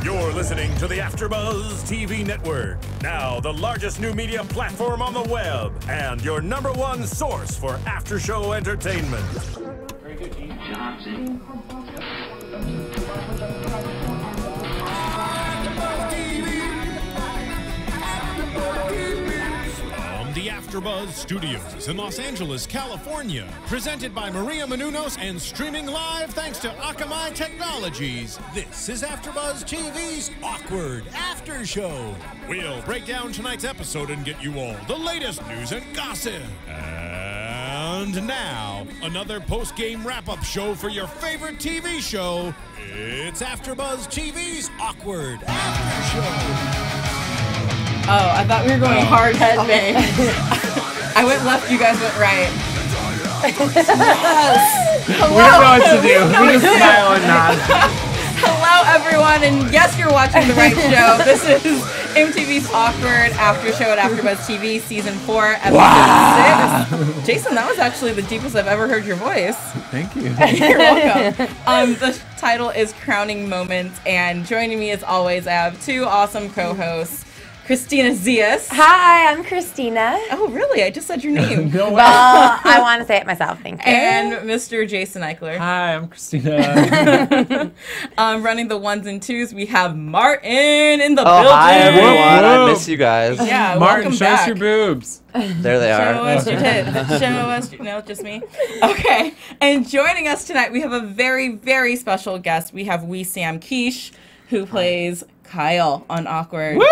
You're listening to the AfterBuzz TV network, now the largest new media platform on the web, and your #1 source for after-show entertainment. Very good, Keesh. Johnson. From the AfterBuzz Studios in Los Angeles, California, presented by Maria Menounos and streaming live thanks to Akamai Technologies. This is AfterBuzz TV's Awkward After Show. We'll break down tonight's episode and get you all the latest news and gossip. And now, another post-game wrap-up show for your favorite TV show. It's AfterBuzz TV's Awkward After Show. Oh, I thought we were going hard headbang. I went left, you guys went right. Yes. Hello. We don't know what to do. We just smile and nod. Hello, everyone, and yes, you're watching the right show. This is MTV's Awkward After Show at AfterBuzz TV, Season 4, Episode 6. Jason, that was actually the deepest I've ever heard your voice. Thank you. You're welcome. The title is Crowning Moments, and joining me as always, I have two awesome co-hosts. Christina Zias. Hi, I'm Christina. Oh, really? I just said your name. No way. Well, I want to say it myself, thank you. And Mr. Jason Eichler. Hi, I'm Christina. Running the ones and twos, we have Martin in the Oh, building. hi everyone. Whoa. I miss you guys. Yeah, Martin, welcome show back. us your boobs. There they are. Show us your tits. Show us your... No, just me. Okay. And joining us tonight, we have a very, very special guest. We have Wesam Keesh, who plays Kyle on Awkward. Woo!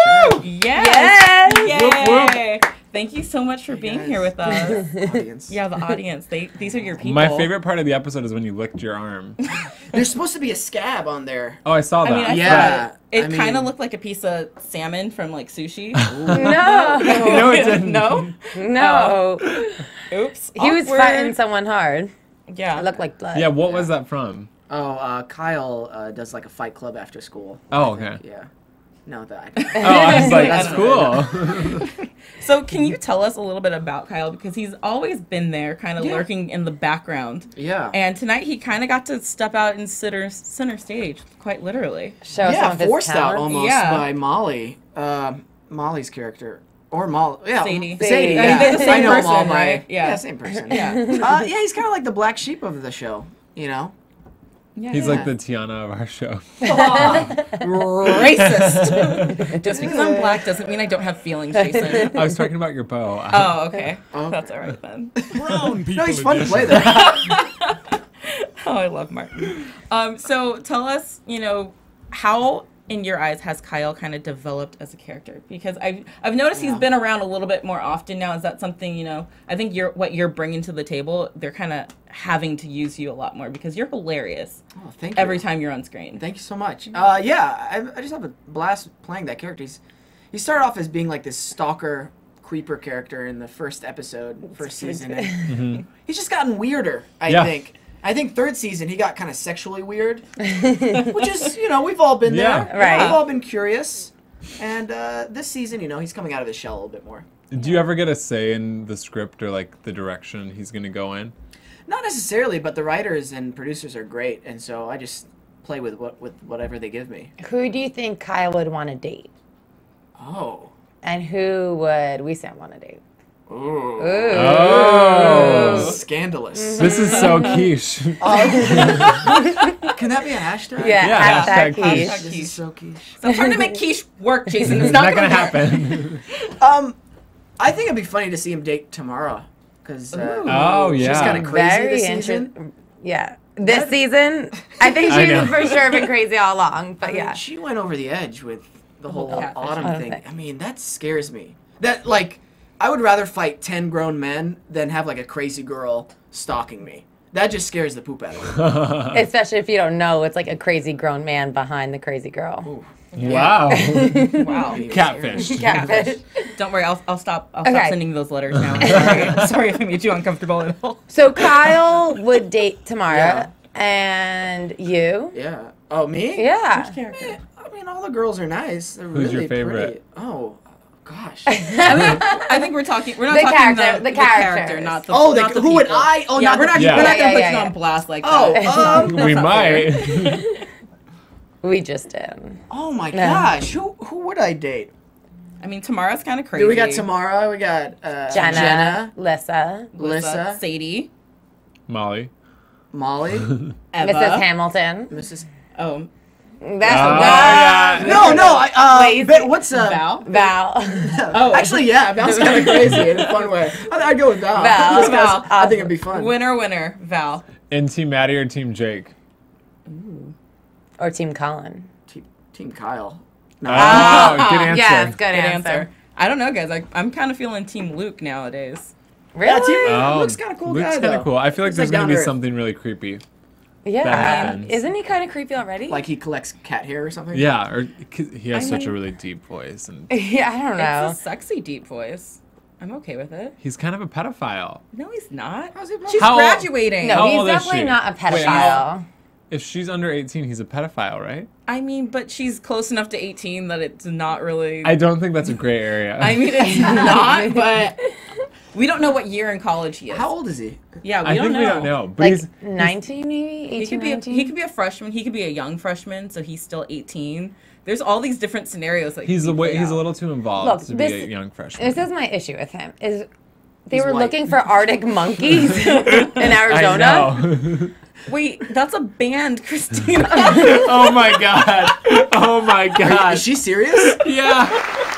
Yes! Whoop, Yay! Thank you so much for being here with us. Audience. Yeah, the audience. These are your people. My favorite part of the episode is when you licked your arm. There's supposed to be a scab on there. Oh, I saw that. I mean, I Yeah, saw it. It I kind of mean- looked like a piece of salmon from like sushi. No. No, it didn't. No? No. Oops. He was Awkward. fighting someone hard. Yeah. It looked like blood. Yeah, what was that from? Oh, Kyle does like a fight club after school. Oh, I think. okay. Yeah. No, that. Oh, I was like, I that's don't cool. So can you tell us a little bit about Kyle? Because he's always been there, kind of Yeah. lurking in the background. Yeah. And tonight he kind of got to step out and center stage, quite literally. Show some Yeah, of his forced out talents. almost Yeah. by Molly. Molly's character. Or Molly. Yeah. Sadie. Sadie, I mean, yeah. they're the same I know person, him all by. right? Yeah. Yeah, same person. Yeah. Yeah, he's kind of like the black sheep of the show, you know? Yeah. He's like the Tiana of our show. Racist. Just because I'm black doesn't mean I don't have feelings, Jason. I was talking about your bow. Oh, okay. Okay. That's all right then. Brown people No, he's fun to edition. play there. Oh, I love Martin. So tell us, how in your eyes has Kyle kind of developed as a character? Because I've noticed he's been around a little bit more often now. Is that something, I think what you're bringing to the table, they're kind of having to use you a lot more because you're hilarious Oh, thank you. every time you're on screen. Thank you so much. Yeah, I just have a blast playing that character. He started off as being like this stalker, creeper character in the first episode, first season. And he's just gotten weirder, I think. I think third season he got kind of sexually weird, which is, we've all been Yeah. there. Right. We've all been curious. And this season, he's coming out of his shell a little bit more. Do you ever get a say in the script or like the direction he's going to go in? Not necessarily, but the writers and producers are great, and so I just play with whatever they give me. Who do you think Kyle would want to date? Oh. And who would Wesam want to date? Ooh. Oh. Scandalous. This is so quiche. Can that be a hashtag? Yeah, hashtag hashtag Keesh. Hashtag This Keesh. is so quiche. So I'm trying to make Keesh work, Jason. It's It's not not going to happen. happen. I think it'd be funny to see him date Tamara, because Oh, she's yeah. kind of crazy Very this interesting. season. Yeah. This season, I think I know. she's for sure been crazy all along, but I mean, yeah. she went over the edge with the whole catfish autumn thing. thing. I mean, that scares me. That, like, I would rather fight 10 grown men than have, like, a crazy girl stalking me. That just scares the poop out of me. Especially if you don't know it's like a crazy grown man behind the crazy girl. Ooh. Wow. Wow. Catfish. Catfish. Don't worry, I'll stop. I'll Okay. stop sending those letters now. I'm sorry. Sorry if I made you uncomfortable at all. So Kyle would date Tamara, Yeah. and you? Yeah. Oh, me? Yeah. Character. I mean, all the girls are nice. They're Who's your really favorite? pretty. Oh, gosh. I think we're talking. We're not The talking character- the characters. not the. Oh, not the who would people. I? Oh, yeah, not we're the not. people. We're not Yeah, gonna put yeah, you yeah. on blast like Oh, that. We That's not fair. might. We just did. Oh my gosh, who would I date? I mean, Tamara's kind of crazy. Dude, we got Tamara, we got Jenna, Lissa, Sadie, Molly. Molly, Eva, Mrs. Hamilton. Mrs. Oh, That's No, what's Val. Val. Oh, Actually, yeah, Val's kind of crazy in a fun way. I'd go with Val. Val. Just 'cause Val. I think it'd be fun. winner, Val. In Team Maddie or Team Jake? Or Team Colin. Team Kyle. Oh, good answer. Yes, good Good answer. answer. I don't know, guys. I'm kind of feeling Team Luke nowadays. Really? Yeah, Team Oh, Luke's kind of cool Luke's guy, kind though. of cool. I feel like Looks there's like going to be down to earth. something really creepy. that Yeah. happens. Isn't he kind of creepy already? Like he collects cat hair or something? Yeah, or he has I such a mean- really deep voice, and yeah, I don't know. It's a sexy deep voice. I'm okay with it. he's kind of a pedophile. No, he's not. How's he a She's How old- graduating. No, How he's old is definitely she? not a Wait, pedophile. If she's under 18, he's a pedophile, right? I mean, but she's close enough to 18 that it's not really. I don't think that's a gray area. I mean, it's not, but we don't know what year in college he is. How old is he? Yeah, we I don't think know. we don't know, but Like he's 19 maybe? 18, He could be 19? he could be a freshman. He could be a young freshman, so he's still 18. There's all these different scenarios that he's could be played he's a out. little too involved Look, to be this- a young freshman. This is my issue with him. Is they He's were white. looking for Arctic monkeys in I Arizona. know. Wait, that's a band, Christina. Oh my god. Oh my god. Is she serious? Yeah.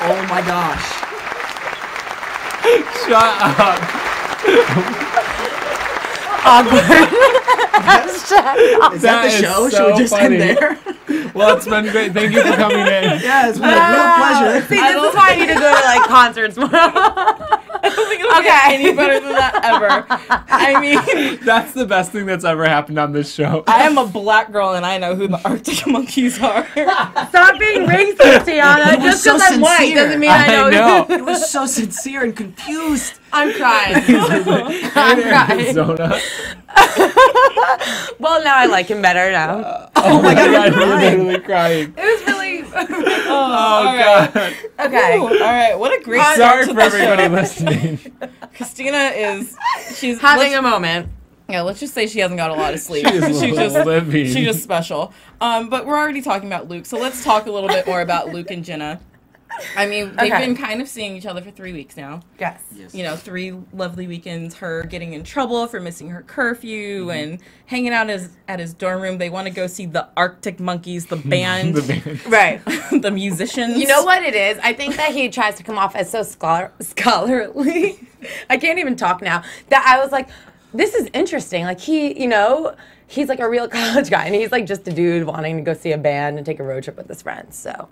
Oh my gosh. Shut up. Is that That the is show? so Should we just funny. end there? Well, it's been great. Thank you for coming in. Yeah, it's been a real pleasure. See, this is why I need to go to like concerts more. I don't think it'll get any better than that ever. I mean, That's the best thing that's ever happened on this show. I am a black girl and I know who the Arctic Monkeys are. Stop being racist, Tiana. It was Just so because I'm white sincere. doesn't mean I know. It was so sincere and confused. I'm crying. I'm crying. Arizona. Well, now I like him better now. Oh my god, you're literally crying. It was really Oh god. okay. Ooh, all right, what a great Sorry start to for the everybody show. listening. Christina she's Having let's- a moment. Yeah, let's just say she hasn't got a lot of sleep. She is she's just living. she's just special. But we're already talking about Luke, so let's talk a little bit more about Luke and Jenna. I mean, they've Okay. been kind of seeing each other for 3 weeks now. Yes. You know, 3 lovely weekends. Her getting in trouble for missing her curfew and hanging out at his dorm room. They want to go see the Arctic Monkeys, the band, The band. Right. the musicians. You know what it is? I think that he tries to come off as so scholarly. I can't even talk now. That I was like, this is interesting. Like he's like a real college guy, and he's like just a dude wanting to go see a band and take a road trip with his friends. So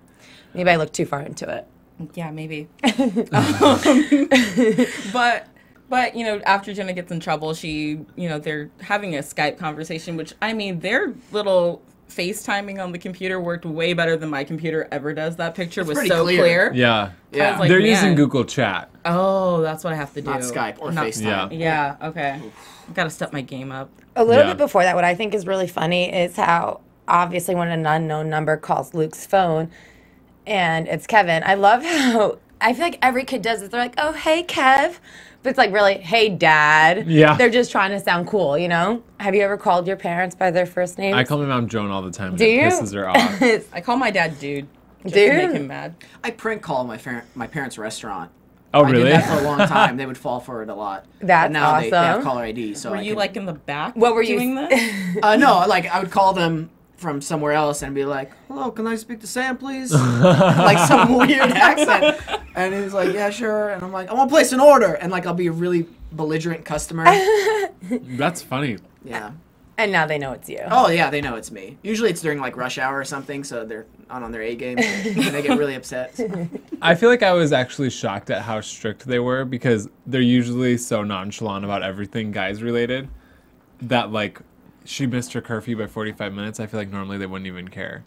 maybe I looked too far into it. Yeah, maybe. But you know, after Jenna gets in trouble, they're having a Skype conversation, which I mean, their little FaceTiming on the computer worked way better than my computer ever does. That picture was pretty so clear. clear. Yeah. Yeah. I was like, They're man. using Google Chat. Oh, that's what I have to do. Not Skype or Not- FaceTime. Yeah. Yeah, okay. Gotta step my game up. A little Yeah. bit before that, what I think is really funny is how obviously when an unknown number calls Luke's phone and it's Kevin, I love how I feel like every kid does this. They're like, oh, hey, Kev. But it's like really, hey, Dad. Yeah. They're just trying to sound cool, you know? Have you ever called your parents by their first names? I call my mom Joan all the time. Do and you? it pisses her off. I call my dad dude. Just Dude? to make him mad. I prank call my parents' restaurant. Oh, I really? did that for a long time. They would fall for it a lot. That's but now they have awesome. caller ID. So Were I you can- like in the back? What were you- doing this? No, like I would call them from somewhere else and be like, "Hello, can I speak to Sam, please?" Like some weird accent. And he's like, "Yeah, sure." And I'm like, "I want to place an order." And like I'll be a really belligerent customer. That's funny. Yeah. And now they know it's you. Oh yeah, they know it's me. Usually it's during like rush hour or something, so they're on their A game and they get really upset. So. I feel like I was actually shocked at how strict they were because they're usually so nonchalant about everything guys related that like she missed her curfew by 45 minutes. I feel like normally they wouldn't even care.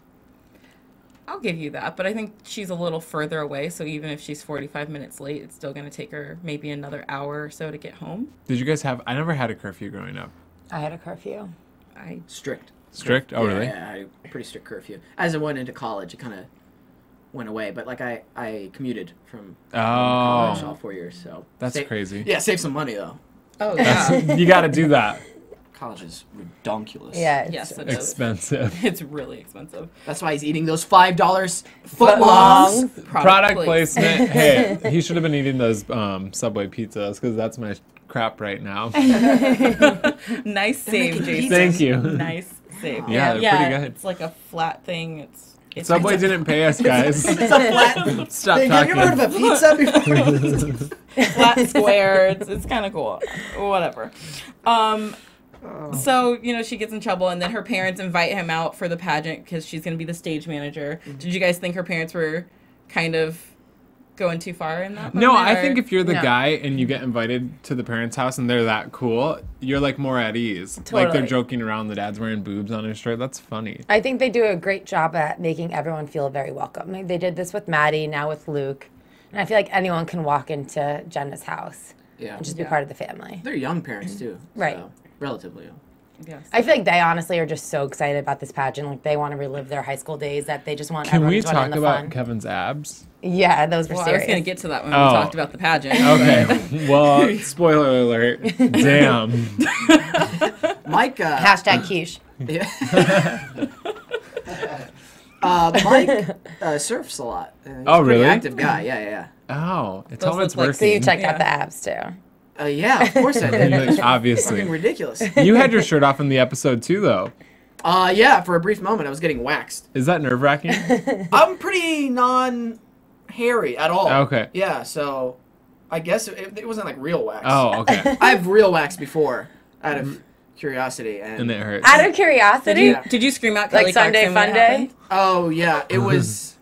I'll give you that, but I think she's a little further away, so even if she's 45 minutes late, it's still going to take her maybe another hour or so to get home. Did you guys have? I never had a curfew growing up. I had a curfew. Strict. Strict? Oh, really? Yeah, I had a pretty strict curfew. As I went into college, it kind of went away. But like I commuted from college all 4 years, so That's crazy. Yeah, save some money though. Oh, yeah. You got to do that. college is redonkulous. Yeah. Yes, it is. Expensive. It's really expensive. That's why he's eating those $5 footlongs. Product placement. Hey, he should have been eating those Subway pizzas because that's my crap right now. Nice save, making Jason. Thank you. Nice save. Yeah, they're pretty good. It's like a flat thing. It's Subway didn't pay us, guys. It's a flat Stop thing. Have you ever heard of a pizza before? flat square. It's kind of cool. Whatever. So, she gets in trouble, and then her parents invite him out for the pageant because she's going to be the stage manager. Did you guys think her parents were kind of going too far in that No, moment, I or- think if you're the No. guy and you get invited to the parents' house and they're that cool, you're like more at ease. Like they're Totally. joking around, the dad's wearing boobs on his shirt. That's funny. I think they do a great job at making everyone feel very welcome. Like, they did this with Maddie, now with Luke. And I feel like anyone can walk into Jenna's house Yeah. and just be part of the family. They're young parents, too. Right. So, relatively young. Yes. I feel like they honestly are just so excited about this pageant. Like, they want to relive their high school days, that they just want Can everyone we to join talk in the about fun. Kevin's abs? Yeah, those were Well, I was serious. going to get to that when we Oh. talked about the pageant. Okay. Well, spoiler alert. Damn. Mike. Hashtag Keesh. Yeah. Mike surfs a lot. He's Oh, a pretty really? active guy. Yeah. Oh, it's Those all it's look like- So you working. checked Yeah. out the abs too. Yeah, of course I did. Like, Fucking obviously. ridiculous. You had your shirt off in the episode too, though. Yeah, for a brief moment, I was getting waxed. Is that nerve-wracking? I'm pretty non-hairy at all. Okay. Yeah, so I guess it wasn't like real wax. Oh, okay. I've real waxed before out of curiosity. And it hurts. Out of curiosity, Yeah. Did you scream out Kelly like Sunday Clarkson when Fun it Day? happened? Oh, yeah, it was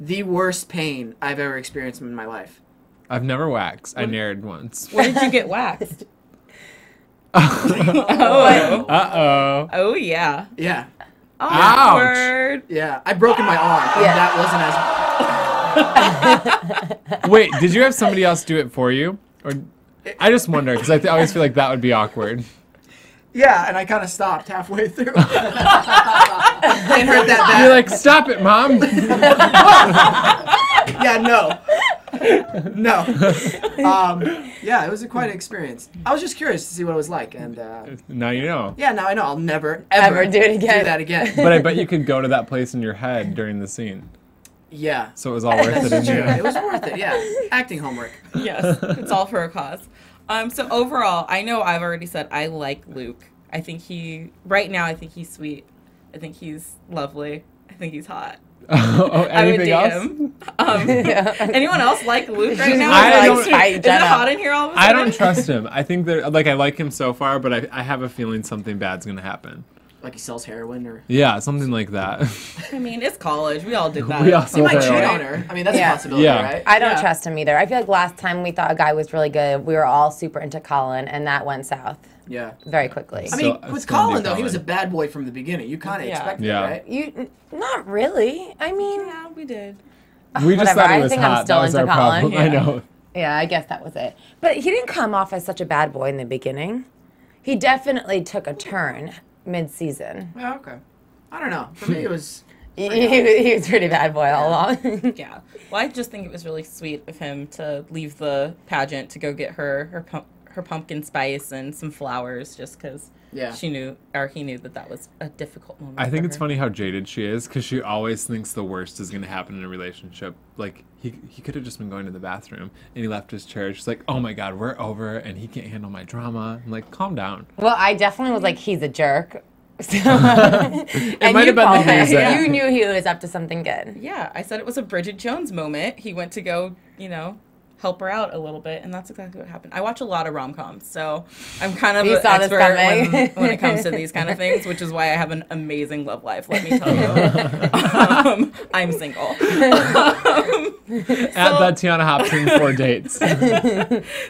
the worst pain I've ever experienced in my life. I've never waxed. I nared once. Where did you get waxed? Uh-oh. Oh, yeah. Yeah. Awkward. Yeah, I broken my arm. And Yeah. that wasn't as... Wait, did you have somebody else do it for you? Or I just wonder, because I always feel like that would be awkward. Yeah, and I kind of stopped halfway through. And heard that bad. You're like, stop it, Mom. Yeah, no. No. Yeah, it was quite an experience. I was just curious to see what it was like, and Now you know. yeah, now I know I'll never ever do it again. Do that again. But I bet you could go to that place in your head during the scene. Yeah, So it was all worth it in true. the It end. was worth it. Yeah, acting homework. Yes, it's all for a cause. So overall, I know I've already said I like Luke. I think right now, I think he's sweet. I think he's lovely. I think he's hot. Oh, I would anything date else? him. Anyone else like Luke right now? I don't- Is it hot in here all of a I sudden? don't trust him. I think I like him so far, but I have a feeling something bad's gonna happen. Like he sells heroin, or Yeah, something like that. I mean, it's college. We all did that. We all he sold might cheat heroin. on her. I mean, that's Yeah. a possibility, Yeah. right? I don't Yeah. trust him either. I feel like last time we thought a guy was really good, we were all super into Colin, and that went south Yeah. very quickly. I mean, Still- with still do Colin though, he was a Colin. bad boy from the beginning. You kind of Yeah. expected Yeah. it, right? Not really. I mean, Yeah, we did. We just Whatever, thought I it was think I'm hot. still That was our into Colin. problem. I Yeah. know. yeah, I guess that was it. But he didn't come off as such a bad boy in the beginning. He definitely took a turn mid-season. Yeah, okay. I don't know. For me, it was. He was pretty bad boy all along. Yeah. Well, I just think it was really sweet of him to leave the pageant to go get her pumpkin spice and some flowers, just because Yeah. he knew that was a difficult moment. I think for it's her. funny how jaded she is because she always thinks the worst is going to happen in a relationship. Like, he could have just been going to the bathroom and he left his chair. She's like, oh my God, we're over and he can't handle my drama. I'm like, calm down. Well, I definitely was like, he's a jerk. So, It and might you have been the called it. news that- You knew he was up to something good. Yeah, I said it was a Bridget Jones moment. He went to go, help her out a little bit, and that's exactly what happened. I watch a lot of rom-coms, so I'm kind of You an saw this expert coming. when it comes to these kind of things, which is why I have an amazing love life, let me tell you. I'm single. At that Tiana Hobson 4 dates.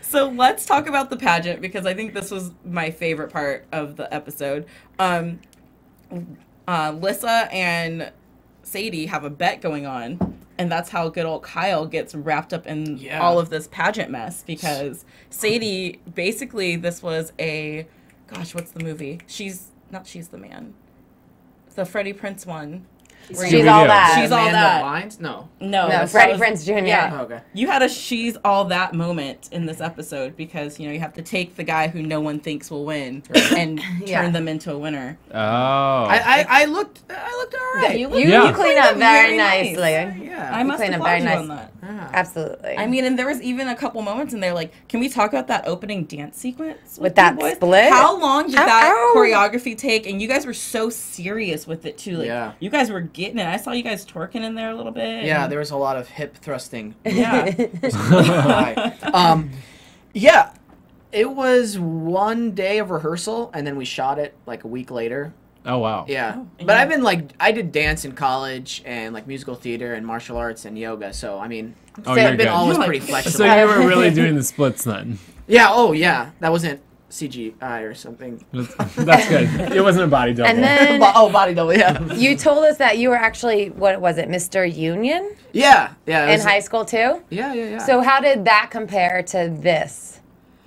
So let's talk about the pageant, because I think this was my favorite part of the episode. Lissa and Sadie have a bet going on, and that's how good old Kyle gets wrapped up in all of this pageant mess, because Sadie, basically, this was what's the movie? She's the Man. The Freddie Prinze one. She's all that. She's all Man that. Lines? No. No, No, Freddie Prinze Jr. Yeah. Oh, okay. You had a she's all that moment in this episode because, you have to take the guy who no one thinks will win and Yeah. turn them into a winner. Oh. I looked all right. You Yeah. clean up very very nice. nicely. Yeah. I must clean have up very you nice. on that. Absolutely. I mean, and there was even a couple moments in there, like, can we talk about that opening dance sequence With you that boys? split? How long did Ow, that ow. choreography take? And you guys were so serious with it too. Like, Yeah. you guys were getting it. I saw you guys twerking in there a little bit. Yeah, and- there was a lot of hip thrusting. yeah. Yeah, it was one day of rehearsal, and then we shot it like a week later. Oh wow. Yeah, Oh, but I've been I did dance in college and like musical theater and martial arts and yoga. So I mean, Oh, So- you're I've been good. always You're pretty like- flexible. So you were really doing the splits then. Yeah. Oh yeah, that wasn't CGI or something. That's good. It wasn't a body double. And then Body double. Yeah. you told us that you were actually, what was it, Mr. Union Yeah. Yeah. it in was- high school too? Yeah. So how did that compare to this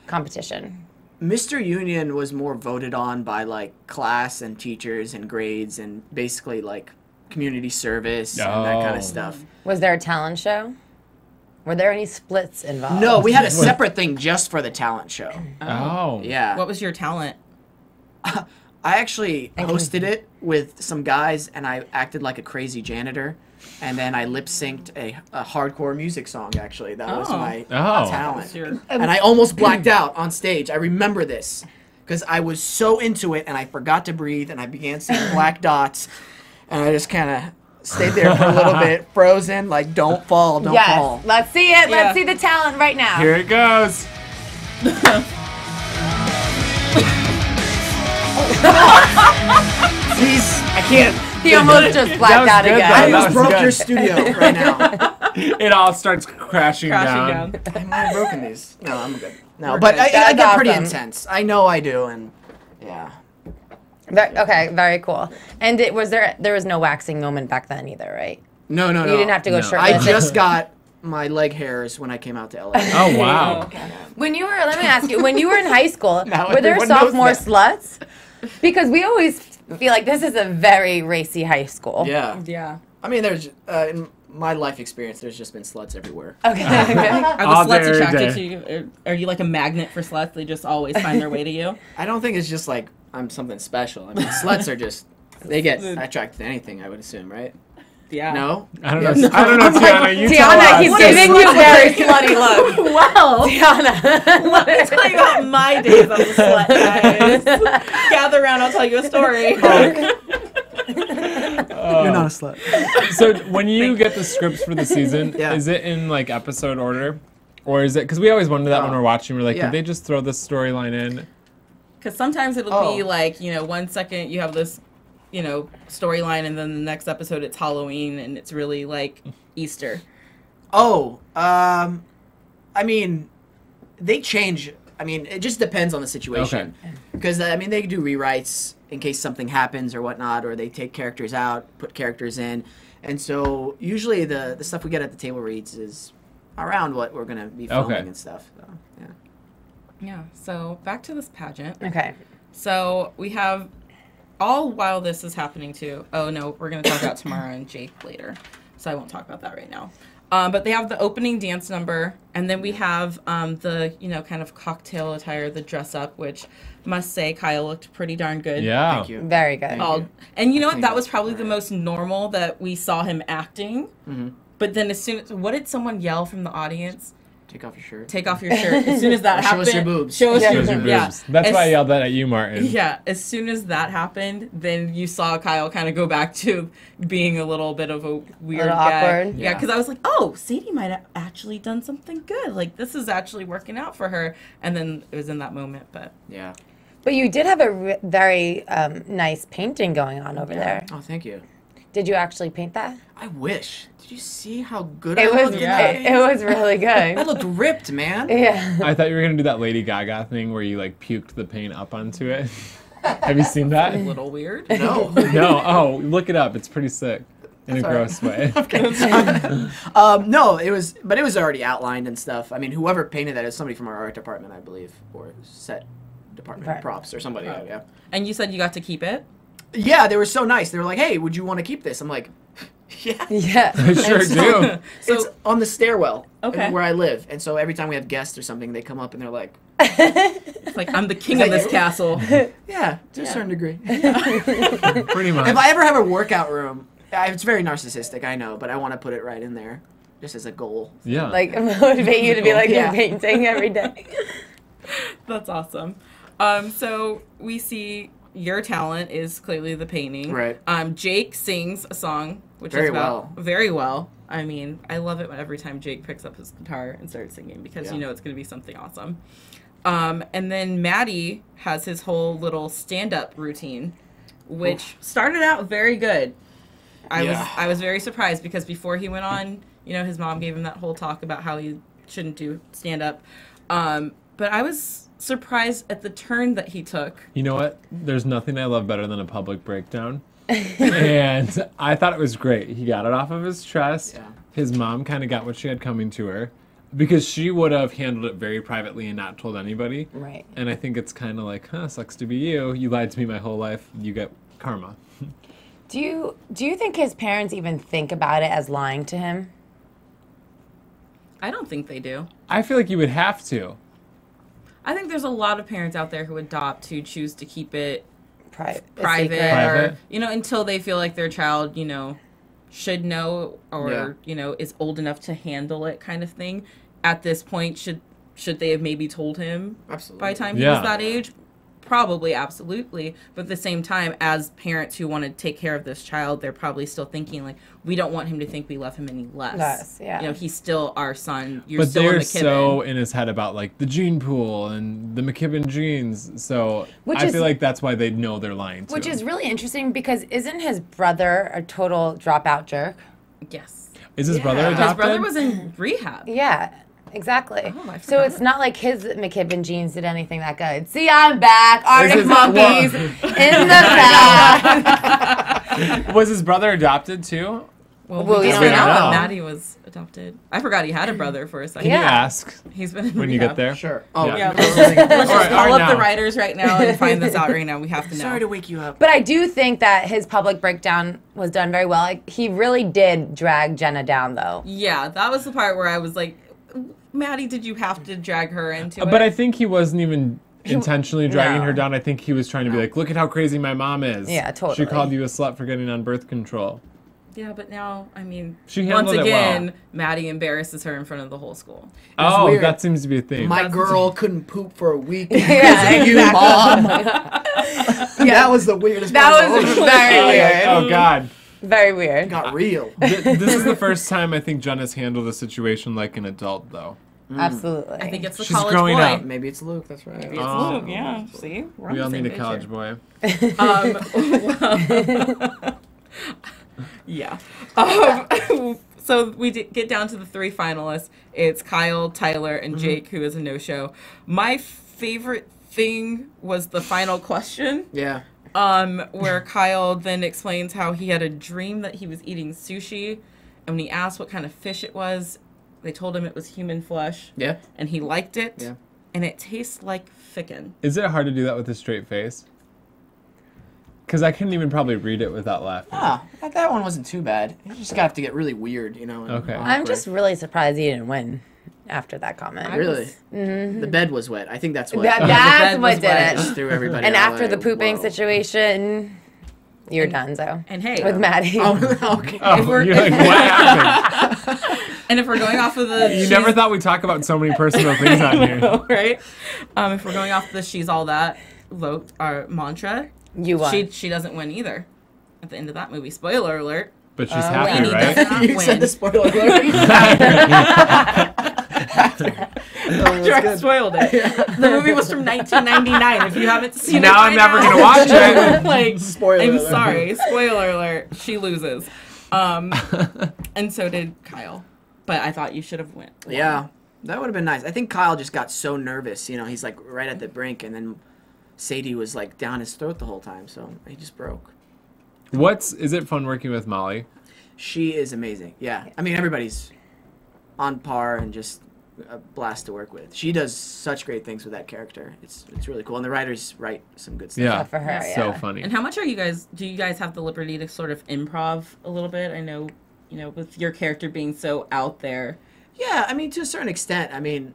competition? Mr. Union was more voted on by like class and teachers and grades and basically like community service and that kind Oh. of stuff. Was there a talent show? Were there any splits involved? No, we had a separate thing just for the talent show. Oh. Yeah. What was your talent? I actually hosted it with some guys, and I acted like a crazy janitor, and then I lip synced a hardcore music song. Actually, that was Oh. my Oh. talent, What's your- and I almost blacked out on stage. I remember this because I was so into it, and I forgot to breathe, and I began seeing black dots, and I just kind of stayed there for a little bit, frozen, like don't fall, don't Yes. fall. Let's see it. Yeah. Let's see the talent right now. Here it goes. Please, I can't. He almost just blacked was out good, again. though. I That almost was broke good. your studio right now. It all starts crashing Crashing down. down. I might have broken these. No, I'm good. No, We're but good. I That's get pretty awesome. intense. I know I do, and yeah. Okay, very cool. And there was no waxing moment back then either, right? No. You didn't have to go No. shirtless. I just got my leg hairs when I came out to LA. Oh wow. When you were, let me ask you, when you were in high school, Now were there everyone knows sophomore that. sluts? Because we always feel like this is a very racy high school. Yeah. Yeah. I mean, there's in my life experience, there's just been sluts everywhere. Okay. Are the All sluts day, every attracted day. to you? Are you like a magnet for sluts? They just always find their way to you? I don't think it's just like I'm something special. I mean, sluts are just they get attracted to anything. I would assume, right? Yeah. No. I don't know. I don't know, Tiana. You tell Tiana, us. he's giving you a very slutty look. Well, Tiana. let me tell you about my days on the slut, guys. Gather around, I'll tell you a story. You're not a slut. So when you get the scripts for the season, Yeah. is it in like episode order, or is it? Because we always wonder that when Oh. we're watching, we're like, Yeah. did they just throw this storyline in? Because sometimes it'll be Oh. like, 1 second you have this, storyline, and then the next episode it's Halloween, and it's really like Easter. Oh, I mean, they change. I mean, it just depends on the situation. Because, I mean, they do rewrites in case something happens or whatnot, or they take characters out, put characters in. And so, usually the stuff we get at the table reads is around what we're going to be filming Okay. and stuff. So, yeah. Yeah, so back to this pageant. Okay. So we have, all while this is happening too, oh no, we're going to talk about Tamara and Jake later, so I won't talk about that right now. But they have the opening dance number, and then we have the, kind of cocktail attire, the dress up, which must say Kyle looked pretty darn good. Yeah. Thank you. Very good. Oh, and you know what? That was Clean up. probably the most normal that we saw him acting. Mm-hmm. But then as soon as, what did someone yell from the audience? Take off your shirt. Take off your shirt. As soon as that Or show happened. us your boobs. Show us Yeah. your Those are boobs. Yeah. boobs. That's As- why I yelled that at you, Martin. Yeah, as soon as that happened, then you saw Kyle kind of go back to being a little bit of a weird little guy. awkward. Yeah, Yeah. because I was like, oh, Sadie might have actually done something good. Like, this is actually working out for her. And then it was in that moment, but Yeah. But you did have a very nice painting going on over there. Oh, thank you. Did you actually paint that? I wish. Did you see how good It I was looked? yeah. it was really I good. looked ripped, man. Yeah. I thought you were gonna do that Lady Gaga thing where you like puked the paint up onto it. Have you seen that? a little weird. No. No. Oh, look it up. It's pretty sick in a That's all gross way. No, it was already outlined and stuff. I mean, whoever painted that is somebody from our art department, I believe, or set department, Right. props, or somebody. Yeah. And you said you got to keep it? Yeah, they were so nice. They were like, "Hey, would you want to keep this?" I'm like, "Yeah." Yeah. I sure do. So It's on the stairwell Okay. where I live, and so every time we have guests or something, they come up and they're like, it's like I'm the king of this castle. "Yeah, to a certain degree." Pretty much. If I ever have a workout room, it's very narcissistic, I know, but I want to put it right in there, just as a goal. Yeah. Like motivate you to be like Yeah. painting every day. That's awesome. So we see your talent is clearly the painting. Right. Jake sings a song, which Very is about well. very well. I mean, I love it every time Jake picks up his guitar and starts singing because Yeah. you know it's going to be something awesome. And then Maddie has his whole little stand-up routine, which started out very good. I was very surprised because before he went on, you know, his mom gave him that whole talk about how he shouldn't do stand-up. But I was surprised at the turn that he took. You know what? There's nothing I love better than a public breakdown. And I thought it was great. He got it off of his chest. Yeah. His mom kind of got what she had coming to her because she would have handled it very privately and not told anybody. Right. And I think it's kind of like, sucks to be you. You lied to me my whole life. You get karma. Do you think his parents even think about it as lying to him? I don't think they do. I feel like you would have to. I think there's a lot of parents out there who adopt who choose to keep it Private. private, Private. or, you know, until they feel like their child, you know, should know or, Yeah. you know, is old enough to handle it kind of thing. At this point, should they have maybe told him Absolutely. by the time he Yeah. was that age? Probably, absolutely. But at the same time, as parents who want to take care of this child, they're probably still thinking, like, we don't want him to think we love him any less. Less, yeah. You know, he's still our son. You're But still a they're McKibben. so in his head about like the gene pool and the McKibben genes. So Which I is- feel like that's why they know they're lying to Which him. is really interesting because isn't his brother a total dropout jerk? Yes. Is his brother Yeah. adopted? His brother was in rehab. Yeah, exactly. Oh, I So forgot. it's not like his McKibben genes did anything that good. See, I'm back. Arctic his- monkeys in the back. Was his brother adopted too? Well, Well, we you just don't found out know. that Maddie was adopted. I forgot he had a brother for a second. Can you Yeah. ask He's been in when you rehab. get there? Sure. Oh, Yeah. Yeah, no, let's like- just Alright, call up the now. writers right now and find this out right now. We have to know. Sorry to wake you up. But I do think that his public breakdown was done very well. Like, he really did drag Jenna down, though. Yeah, that was the part where I was like, Maddie, did you have to drag her into it? But I think he wasn't even intentionally dragging no. her down. I think he was trying to be like, look at how crazy my mom is. Yeah, She totally. called you a slut for getting on birth control. Yeah, but now, I mean, She once handled it again, well. Maddie embarrasses her in front of the whole school. Oh, weird. that seems to be a thing. My girl couldn't poop for a week because Yeah, of you, Mom. That was the weirdest part. That of the was whole very show. weird. Oh, God. Very weird. Got real. This is the first time I think Jenna's handled a situation like an adult, though. Absolutely. I think it's the She's college growing boy. up. Maybe it's Luke. That's right. Maybe it's Oh. Luke, yeah. See? We're on We the all same need a page college here. boy. Yeah. So we get down to the three finalists. It's Kyle, Tyler, and Jake, who is a no-show. My favorite thing was the final question, Yeah. where Kyle then explains how he had a dream that he was eating sushi, and when he asked what kind of fish it was, they told him it was human flesh, Yeah. and he liked it, Yeah. and it tastes like ficken. Is it hard to do that with a straight face? Because I couldn't even probably read it without laughing. Ah, that one wasn't too bad. You just have to get really weird, you know. and Okay. I'm awkward. just really surprised he didn't win after that comment. Really. The bed was wet. I think that's what. That- bed that's was what did wet. just it. threw everybody. And out, after the like, pooping whoa. situation, you're done, so. And hey, With Maddie. Oh, okay. Oh, we're- you're like, what happened? and if we're going off of the You never thought we'd talk about so many personal things on here. right? If we're going off the she's all that vote our mantra, You won. she doesn't win either. At the end of that movie, spoiler alert. But she's happy, Lainey right? does not You win. said the spoiler alert. After I spoiled it. The movie was from 1999. If you haven't seen Now it, by I'm never now, gonna watch it. like, Spoiler I'm alert. sorry. Spoiler alert. She loses. And so did Kyle. But I thought you should have went. Yeah, that would have been nice. I think Kyle just got so nervous. You know, he's like right at the brink, and then Sadie was like down his throat the whole time, so he just broke. Is it fun working with Molly? She is amazing. Yeah, I mean everybody's on par and just a blast to work with. She does such great things with that character. It's really cool, and the writers write some good stuff. Yeah, for her, yeah. so funny. And how much do you guys have the liberty to sort of improv a little bit? I know, with your character being so out there. Yeah, I mean, to a certain extent. I mean,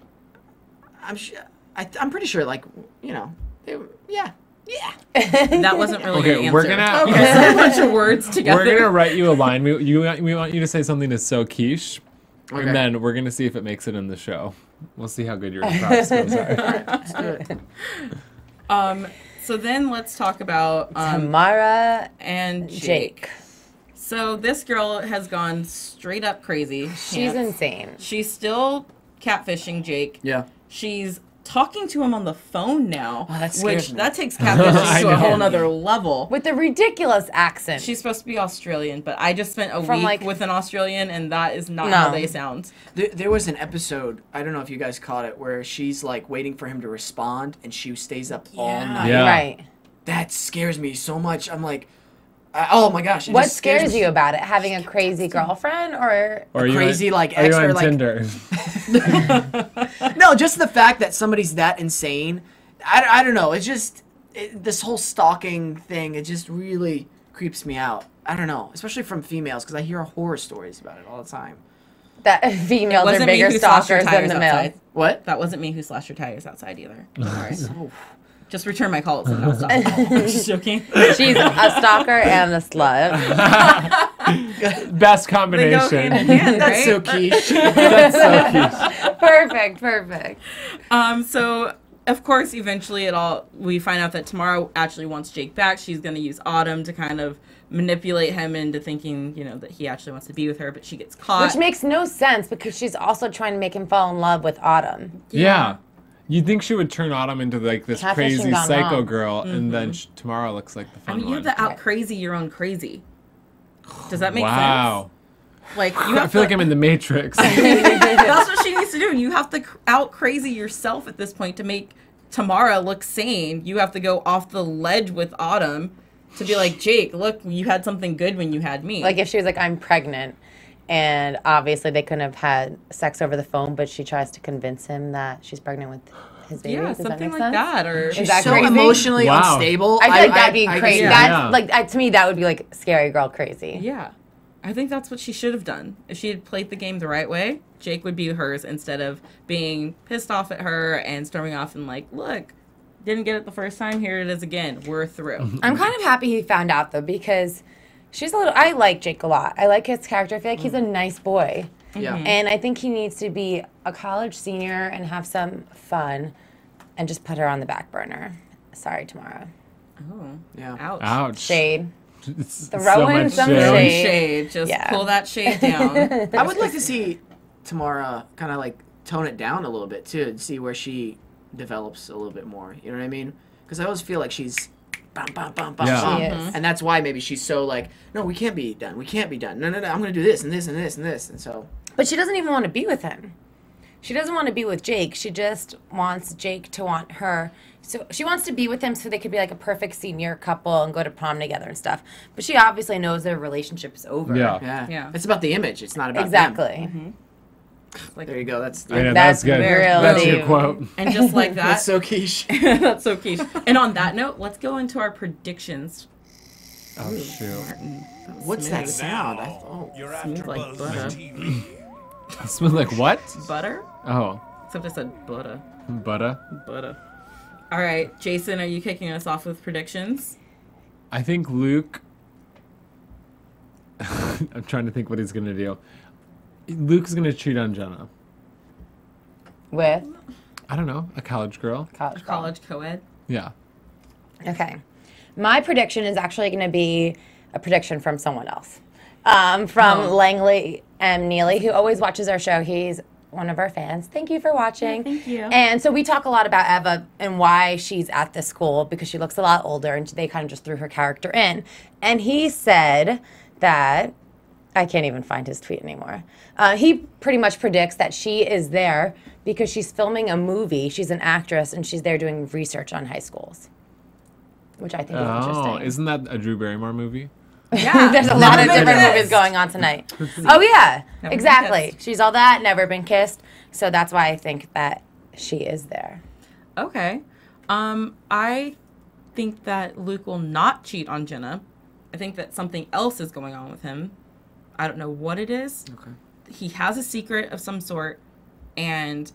I'm pretty sure, like, yeah. That wasn't really Okay, an answer. we're gonna- You said a bunch of words together. We're gonna write you a line. We want you to say something that's so Keesh, Okay. and then we're gonna see if it makes it in the show. We'll see how good your improv skills are. Let's do it. So then let's talk about Tamara and Jake. So this girl has gone straight up crazy. She's insane. She's still catfishing Jake. Yeah. She's talking to him on the phone now, Oh, that scares me. that takes catfishing I to a know. whole nother level. With a ridiculous accent. She's supposed to be Australian, but I just spent a From, week like- with an Australian, and that is not No. how they sound. There was an episode, I don't know if you guys caught it, where she's like waiting for him to respond and she stays up all night. Yeah. Right. That scares me so much. I'm like, oh my gosh. It What just scares scares me. you about it? Having a crazy girlfriend or Or are you crazy, on, like, are you ex or, on like- Tinder? No, just the fact that somebody's that insane. I don't know. It's just, this whole stalking thing, it just really creeps me out. I don't know. Especially from females, because I hear horror stories about it all the time. that females are wasn't me bigger who slashed your stalkers than tires the males? outside. What? That wasn't me who slashed your tires outside either. Don't worry. Just return my calls and I'll stop. I'm just joking. She's a stalker and a slut. Best They go combination. hand in hand, That's right? so quiche. That's so Keesh. Perfect. So of course, eventually we find out that Tamara actually wants Jake back. She's going to use Autumn to kind of manipulate him into thinking, that he actually wants to be with her, but she gets caught. Which makes no sense because she's also trying to make him fall in love with Autumn. Yeah. You'd think she would turn Autumn into like this Catfishing crazy gone psycho wrong. girl, and then Tamara looks like the fun I mean, you one. have to out crazy your own crazy. Does that make Wow. sense? Like you have I feel to, like I'm in the Matrix. that's what she needs to do. You have to out crazy yourself at this point to make Tamara look sane. You have to go off the ledge with Autumn to be like, Jake, look, you had something good when you had me. Like if she was like, I'm pregnant, and obviously they couldn't have had sex over the phone, but she tries to convince him that she's pregnant with his baby. yeah, Does that something make like sense? that. Or Is that so crazy? emotionally Wow. unstable. I feel like that'd be I crazy. just- That's Yeah. like to me that would be like scary girl crazy. yeah, I think that's what she should have done. If she had played the game the right way, Jake would be hers instead of being pissed off at her and storming off and like, look, didn't get it the first time. Here it is again. We're through. I'm kind of happy he found out though because I like Jake a lot. I like his character. I feel like he's a nice boy. Yeah. And I think he needs to be a college senior and have some fun and just put her on the back burner. Sorry, Tamara. Oh, Yeah. ouch. Ouch. Shade. It's Throwing much some shade. Throwing shade. shade. Just Yeah. pull that shade down. I would like to see Tamara kind of like tone it down a little bit too, and see where she develops a little bit more. You know what I mean? Because I always feel like she's bam, bam, bam, bam, Yeah. bam. She is. And that's why maybe she's so like, no, we can't be done. We can't be done. No, I'm going to do this and this and this and this. And so, But she doesn't even want to be with him. She doesn't want to be with Jake. She just wants Jake to want her. So she wants to be with him so they could be like a perfect senior couple and go to prom together and stuff. But she obviously knows their relationship is over. Yeah. Yeah. It's about the image. It's not about Exactly. them. Like, There you go. That's I know, That's that's good. really- That's your quote. and just like that. that's so quiche. That's so cute. And on that note, let's go into our predictions. Oh, shoot. What's that Smooth. sound? Your Smooth like AfterBuzz butter. TV. It smells like what? Butter? Oh, Except I said butter. butter. Butter. All right, Jason, are you kicking us off with predictions? I think Luke. I'm trying to think what he's gonna do. Luke's gonna cheat on Jenna. With I don't know, a college girl. college. College co-ed? Yeah. Okay. My prediction is actually going to be a prediction from someone else. From Langley M. Neely, who always watches our show. He's one of our fans. Thank you for watching. Thank you. And so we talk a lot about Eva and why she's at this school because she looks a lot older and they kind of just threw her character in. And he said that, I can't even find his tweet anymore. He pretty much predicts that she is there because she's filming a movie. She's an actress and she's there doing research on high schools, which I think is Oh, interesting. isn't that a Drew Barrymore movie? Yeah. There's a lot of Never different been movies kissed. going on tonight. Oh yeah, Never been exactly. kissed. She's all that, never been kissed. So that's why I think that she is there. Okay. I think that Luke will not cheat on Jenna. I think that something else is going on with him. I don't know what it is. Okay. He has a secret of some sort, and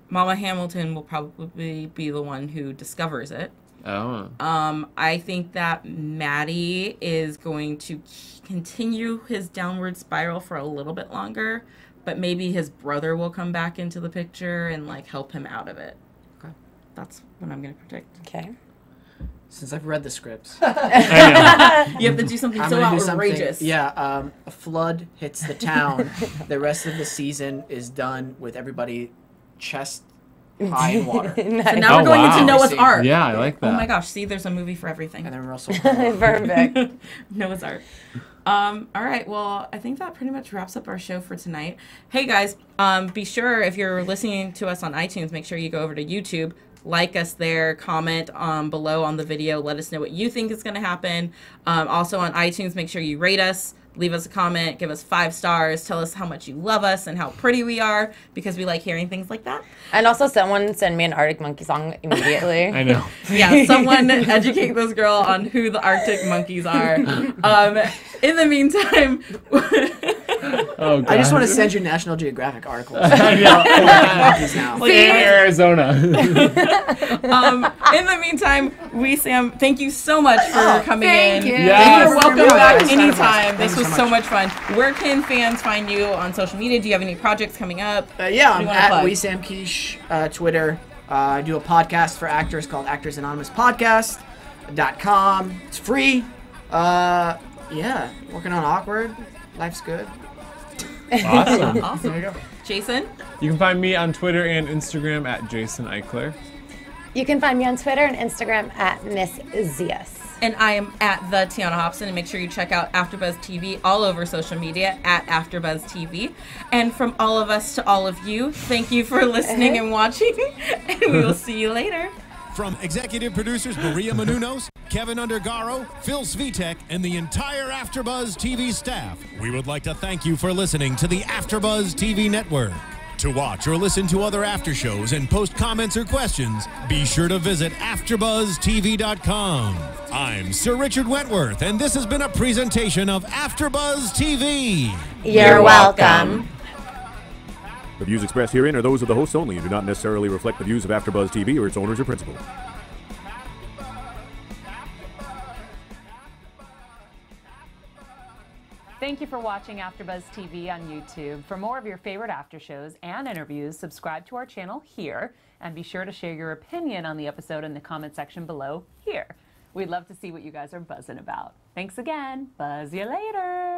Mama Hamilton will probably be the one who discovers it. Oh. I think that Maddie is going to continue his downward spiral for a little bit longer, but maybe his brother will come back into the picture and like help him out of it. Okay. That's what I'm going to predict. Okay. Since I've read the scripts, You have to do something I'm so gonna do outrageous. something. Yeah, a flood hits the town. The rest of the season is done with everybody chest high in water. So now we're going into Noah's See. Ark. Yeah, I like that. Oh my gosh, see, there's a movie for everything. And then Russell Crowe. Perfect. Noah's Ark. All right, well, I think that pretty much wraps up our show for tonight. Hey, guys, be sure, if you're listening to us on iTunes, make sure you go over to YouTube, like us there, comment below on the video, let us know what you think is going to happen. Also on iTunes, make sure you rate us, leave us a comment, give us 5 stars, tell us how much you love us and how pretty we are, because we like hearing things like that. And also someone send me an Arctic Monkey song immediately. I know. Yeah, someone educate this girl on who the Arctic monkeys are. In the meantime... Oh, God. I just want to send you National Geographic articles. I know. Monkeys now. In Arizona. In the meantime, Wesam, thank you so much for coming in. you. Yes. You're welcome You're back welcome. anytime. Thanks This was so so much fun. Where can fans find you on social media? Do you have any projects coming up? Yeah, I'm you wanna at plug? Wesam Keesh, Twitter. I do a podcast for actors called Actors Anonymous Podcast.com. It's free. Yeah, working on Awkward. Life's good. Awesome. Awesome. There you go. Jason? You can find me on Twitter and Instagram at Jason Eichler. You can find me on Twitter and Instagram at Miss Zias. And I am at the Tiana Hobson. And make sure you check out AfterBuzz TV all over social media at AfterBuzz TV. And from all of us to all of you, thank you for listening and watching. And we will see you later. From executive producers Maria Menounos, Kevin Undergaro, Phil Svitek, and the entire AfterBuzz TV staff, we would like to thank you for listening to the AfterBuzz TV network. To watch or listen to other after shows and post comments or questions, be sure to visit AfterBuzzTV.com. I'm Sir Richard Wentworth, and this has been a presentation of AfterBuzz TV. You're welcome. The views expressed herein are those of the hosts only and do not necessarily reflect the views of AfterBuzz TV or its owners or principals. Thank you for watching AfterBuzz TV on YouTube. For more of your favorite after shows and interviews, subscribe to our channel here, and be sure to share your opinion on the episode in the comment section below here. We'd love to see what you guys are buzzing about. Thanks again. Buzz you later.